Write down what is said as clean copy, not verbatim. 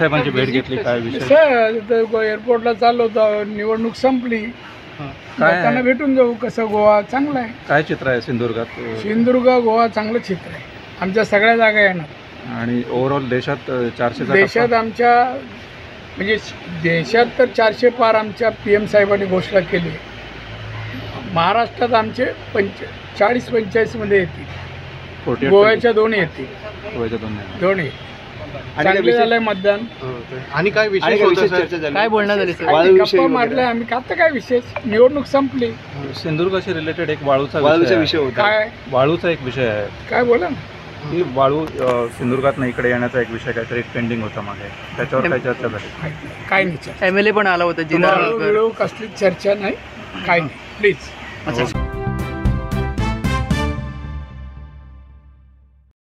साहेबांची भेट घेतली, काय विषय? सर एअरपोर्टला चाललो होतो, निवडणूक संपली, काय त्यांना भेटून जाऊ. कसं गोवा चांगला आहे, काय चित्र आहे सिंधुदुर्गात? सिंधुदुर्ग गोवा चांगलं चित्र आहे. आमच्या सगळ्या जागा येणार. आणि ओव्हरऑल देशात 400 देशात आमच्या म्हणजे देशात तर 400 पार आमच्या PM साहेबांनी घोषणा केली आहे. महाराष्ट्रात आमचे 40-45 मध्ये येतील. 48 गोव्याच्या दोन्ही येतील, गोव्याच्या दोन्ही. चांगले झालंय मतदान. आणि काय विशेष चर्चा झाली, काय बोलणं झाली सर? गप्पा मारल्या आम्ही. आता काय विशेष, निवडणूक संपली. सिंधुदुर्गाशी रिलेटेड एक वाळूचा विषय होता. काय वाळूचा एक विषय आहे काय बोला ना. की वाळू सिंधुदुर्गात इकडे येण्याचा एक विषय काहीतरी पेंडिंग होता मागे, त्याच्यावर काही चर्चा झाली? काय नाही चर्चा. MLA पण आला होता जिल्हा कसलीच चर्चा नाही, काय नाही. प्लीज. अच्छा.